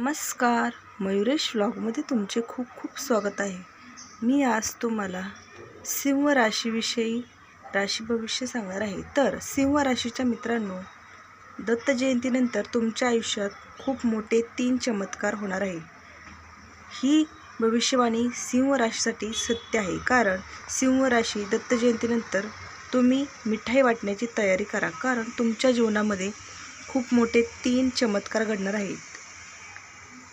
नमस्कार, मयुरेश व्लॉगमध्ये तुमचे खूप खूप स्वागत आहे। मी आज तुम्हाला सिंह राशीविषयी राशी भविष्य सांगणार आहे। तर सिंह राशीच्या मित्रांनो, दत्त जयंतीनंतर तुमच्या आयुष्यात खूप मोठे 3 चमत्कार होणार आहे। ही भविष्यवाणी सिंह राशीसाठी सत्य आहे, कारण सिंह राशी दत्त जयंतीनंतर तुम्ही मिठाई वाटण्याची तयारी करा, कारण तुमच्या जीवनामध्ये खूप मोठे 3 चमत्कार घडणार आहेत।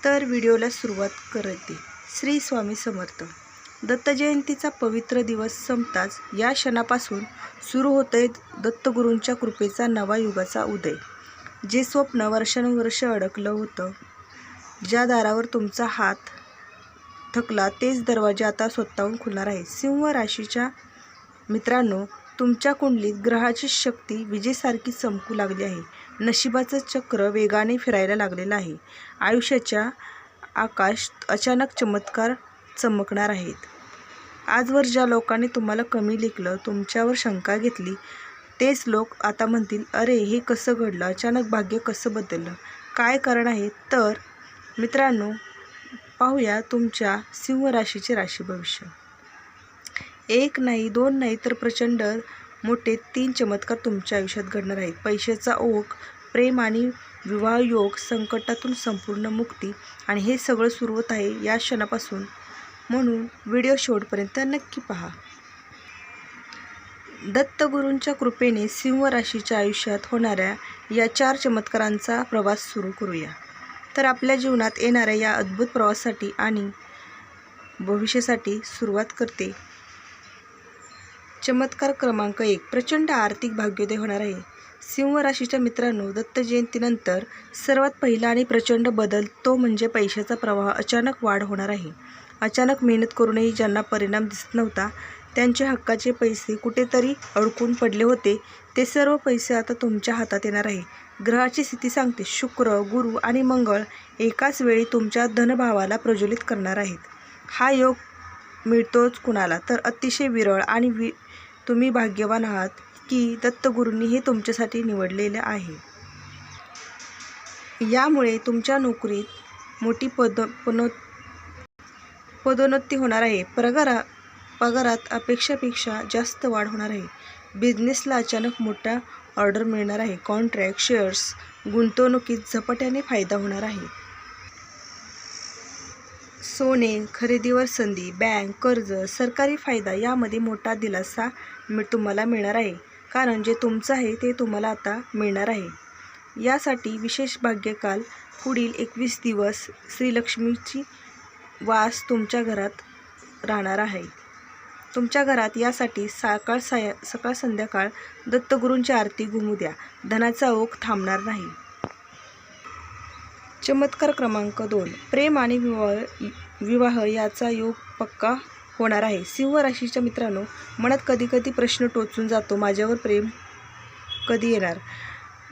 तर व्हिडिओला सुरुवात करते। श्री स्वामी समर्थ। दत्त जयंतीचा पवित्र दिवस संपताच या क्षणापासून सुरू होतोय दत्तगुरूंच्या कृपेचा नवा युगाचा उदय। जे स्वप्न वर्षानुवर्ष अडकलं होतं, ज्या दारावर तुमचा हात थकला, तेच दरवाजे आता स्वतःहून खुलणार आहे। सिंह राशीच्या मित्रांनो, तुमच्या कुंडलीत ग्रहाची शक्ती विजेसारखी चमकू लागली आहे। नशिबाचं चक्र वेगाने फिरायला लागलेलं आहे। आयुष्याच्या आकाशात अचानक चमत्कार चमकणार आहेत। आजवर ज्या लोकांनी तुम्हाला कमी लेखलं, तुमच्यावर शंका घेतली, तेच लोक आता म्हणतील, अरे हे कसं घडलं, अचानक भाग्य कसं बदललं, काय कारण आहे? तर मित्रांनो, पाहूया तुमच्या सिंह राशीचे राशी भविष्य। एक नाही, दोन नाही, तर प्रचंड मोठे 3 चमत्कार तुमच्या आयुष्यात घडणार आहेत। पैशाचा ओघ, प्रेम आणि विवाह योग, संकटातून संपूर्ण मुक्ती, आणि हे सगळं सुरू होत आहे या क्षणापासून, म्हणून व्हिडिओ शेवटपर्यंत नक्की पहा। दत्तगुरूंच्या कृपेने सिंह राशीच्या आयुष्यात होणाऱ्या या 4 चमत्कारांचा प्रवास सुरू करूया। तर आपल्या जीवनात येणाऱ्या या अद्भुत प्रवासासाठी आणि भविष्यासाठी सुरुवात करते। चमत्कार क्रमांक 1, प्रचंड आर्थिक भाग्योदय होणार आहे। सिंह राशीच्या मित्रांनो, दत्त जयंतीनंतर सर्वात पहिला आणि प्रचंड बदल तो म्हणजे पैशाचा प्रवाह अचानक वाढ होणार आहे। अचानक मेहनत करूनही ज्यांना परिणाम दिसत नव्हता, त्यांचे हक्काचे पैसे कुठेतरी अडकून पडले होते, ते सर्व पैसे आता तुमच्या हातात येणार आहे। ग्रहाची स्थिती सांगते, शुक्र, गुरु आणि मंगळ एकाच वेळी तुमच्या धनभावाला प्रज्वलित करणार आहेत। हा योग मिळतोच कुणाला, तर अतिशय विरळ, आणि तुम्ही भाग्यवान आहात की दत्तगुरूंनी हे तुमच्यासाठी निवडलेले आहे। यामुळे तुमच्या नोकरीत मोठी पदोन्नती होणार आहे। पगारात अपेक्षेपेक्षा जास्त वाढ होणार आहे। बिझनेसला अचानक मोठा ऑर्डर मिळणार आहे। कॉन्ट्रॅक्ट, शेअर्स, गुंतवणुकीत झपाट्याने फायदा होणार आहे। सोने खरेदीवर संधी, बँक कर्ज, सरकारी फायदा यामध्ये मोठा दिलासा तुम्हाला मिळणार आहे, कारण जे तुमचं आहे ते तुम्हाला आता मिळणार आहे। यासाठी विशेष भाग्यकाल पुढील 21 दिवस श्रीलक्ष्मीची वास तुमच्या घरात राहणार आहे। तुमच्या घरात यासाठी सकाळ संध्याकाळ दत्तगुरूंची आरती घुमू द्या, धनाचा ओघ थांबणार नाही। चमत्कार क्रमांक 2, प्रेम आणि विवाह याचा योग पक्का होणार आहे। सिंह राशीच्या मित्रांनो, मनात कधी कधी प्रश्न टोचून जातो, माझ्यावर प्रेम कधी येणार,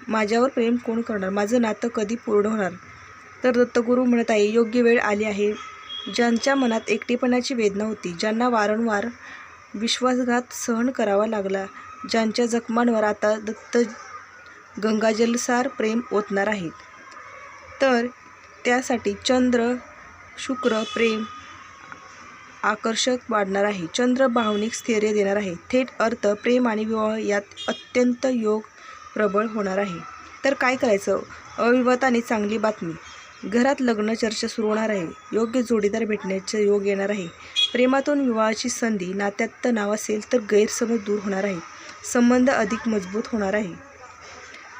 माझ्यावर प्रेम कोण करणार, माझं नातं कधी पूर्ण होणार? तर दत्तगुरू म्हणत आहे, योग्य वेळ आली आहे। ज्यांच्या मनात एकटेपणाची वेदना होती, ज्यांना वारंवार विश्वासघात सहन करावा लागला, ज्यांच्या जखमांवर आता दत्त गंगाजलसार प्रेम ओतणार आहेत, तर त्यासाठी चंद्र शुक्र प्रेम आकर्षक वाढणार आहे। चंद्र भावनिक स्थैर्य देणार आहे। थेट अर्थ, प्रेम आणि विवाह यात अत्यंत योग प्रबळ होणार आहे। तर काय करायचं? अविवाहित आणि चांगली बातमी, घरात लग्न चर्चा सुरू होणार आहे। योग्य जोडीदार भेटण्याचे योग येणार आहे। प्रेमातून विवाहाची संधी, नात्यात तणाव असेल तर गैरसमज दूर होणार आहे, संबंध अधिक मजबूत होणार आहे।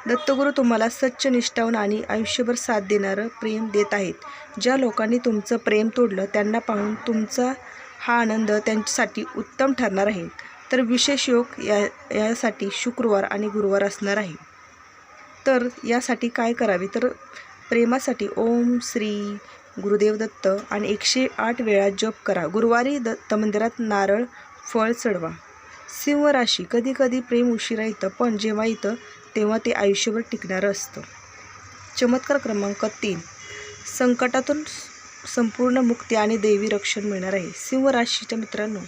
दत्तगुरू तुम्हाला सच्च, निष्ठावान आणि आयुष्यभर साथ देणारं प्रेम देत आहेत। ज्या लोकांनी तुमचं प्रेम तोडलं, त्यांना पाहून तुमचा हा आनंद त्यांच्यासाठी उत्तम ठरणार आहे। तर विशेष योग यासाठी शुक्रवार आणि गुरुवार असणार आहे। तर यासाठी काय करावे? तर प्रेमासाठी ओम श्री गुरुदेव दत्त आणि 108 वेळा जप करा। गुरुवारी दत्त मंदिरात नारळ फळ चढवा। सिंह राशी, कधी कधी प्रेम उशिरा येतं, पण जेव्हा येतं तेव्हा ते आयुष्यभर टिकणारं असतं। चमत्कार क्रमांक 3, संकटातून संपूर्ण मुक्ती आणि दैवी रक्षण मिळणार आहे। सिंह राशीच्या मित्रांनो,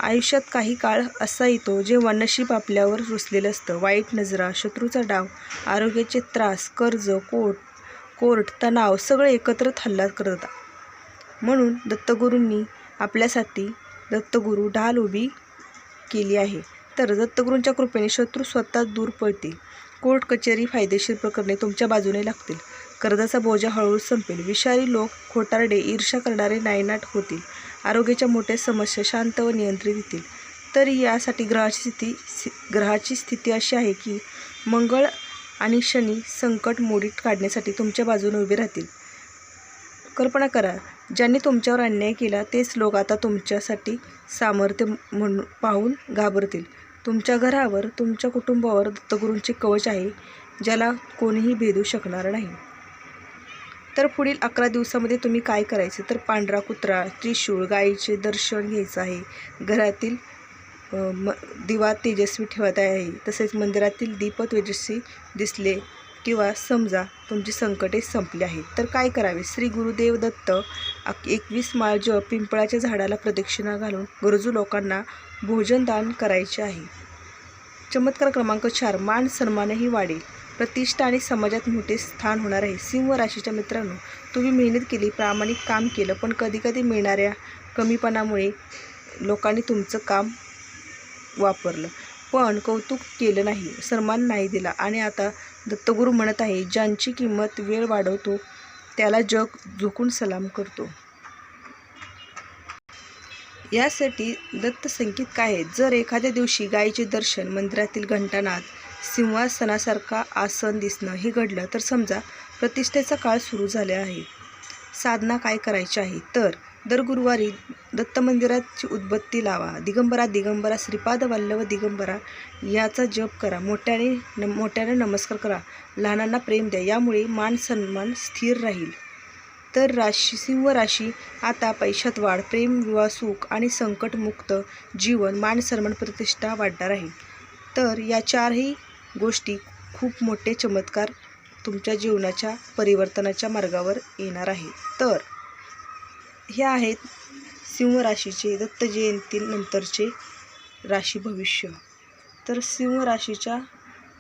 आयुष्यात काही काळ असा येतो जेव्हा नशीब आपल्यावर रुसलेलं असतं। वाईट नजरा, शत्रूचा डाव, आरोग्याचे त्रास, कर्ज, कोर्ट, तणाव सगळे एकत्र हल्ला करतात. म्हणून दत्तगुरूंनी आपल्यासाठी दत्तगुरू ढाल उभी केली आहे. तर दत्तगुरूंच्या कृपेने शत्रू स्वतः दूर पळतील. कोर्ट कचेरी फायदेशीर प्रकरणे तुमच्या बाजूने लागतील. कर्जाचा बोजा हळूहळू संपेल. विषारी लोक, खोटारडे, ईर्ष्या करणारे नायनाट होतील. आरोग्याच्या मोठ्या समस्या शांत व नियंत्रित येतील. तरी यासाठी ग्रहाची स्थिती अशी आहे की मंगळ आणि शनी संकट मोडीत काढण्यासाठी तुमच्या बाजूने उभे राहतील. कल्पना करा, ज्यांनी तुमच्यावर अन्याय केला तेच लोक आता तुमच्यासाठी सामर्थ्य म्हणून पाहून घाबरतील. तुमच्या घरावर, तुमच्या कुटुंबावर दत्तगुरूंचे कवच आहे, ज्याला कोणीही भेदू शकणार नाही. तर पुढील 11 दिवसामध्ये तुम्ही काय करायचे, तर पांढरा कुत्रा, त्रिशूळ, गायीचे दर्शन घ्यायचं आहे. घरातील दिवा तेजस्वी ठेवत आहे. तसेच मंदिरातील दीप तेजस्वी दिसले किंवा समजा तुमची संकटे संपली आहेत तर काय करावे. श्री गुरुदेव दत्त 21 माळ जप, पिंपळाच्या झाडाला प्रदक्षिणा घालून गरजू लोकांना भोजन दान करायचे आहे. चमत्कार क्रमांक 4, मान सन्मानही वाढेल. प्रतिष्ठा आणि समाजात मोठे स्थान होणार आहे. सिंह राशीच्या मित्रांनो, तुम्ही मेहनत केली, प्रामाणिक काम केलं, पण कधीकधी मिळणाऱ्या कमीपणामुळे लोकांनी तुमचं काम वापरलं, पण कौतुक केलं नाही, सन्मान नाही दिला. आणि आता दत्तगुरू म्हणत आहे, ज्यांची किंमत वेळ वाढवतो त्याला जग झुकून सलाम करतो. यासाठी दत्त संकेत काय आहेत. जर एखाद्या दिवशी गायीचे दर्शन, मंदिरातील घंटानाद, सिंहासनासारखा आसन दिसणं हे घडलं तर समजा प्रतिष्ठेचा काळ सुरू झाला आहे. साधना काय करायची आहे, तर दर गुरुवारी दत्त मंदिराची उदबत्ती लावा. दिगंबरा दिगंबरा श्रीपाद वल्लभ दिगंबरा याचा जप करा. मोठ्याने नमस्कार करा. लहानांना प्रेम द्या. यामुळे मान सन्मान स्थिर राहील. तर सिंह राशी, आता पैशात वाढ, प्रेम, विवाह, सुख आणि संकटमुक्त जीवन, मान सन्मान, प्रतिष्ठा वाढणार आहे. तर या 4ही गोष्टी खूप मोठे चमत्कार तुमच्या जीवनाच्या परिवर्तनाच्या मार्गावर येणार आहे. तर हे आहेत सिंह राशीचे दत्त जयंतीनंतरचे राशी भविष्य. तर सिंह राशीच्या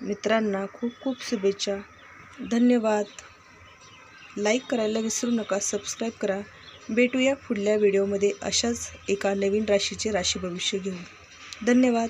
मित्रांना खूप खूप शुभेच्छा. धन्यवाद. लाईक करायला विसरू नका, सबस्क्राईब करा. भेटूया पुढल्या व्हिडिओमध्ये अशाच एका नवीन राशीचे राशी भविष्य घेऊन. धन्यवाद.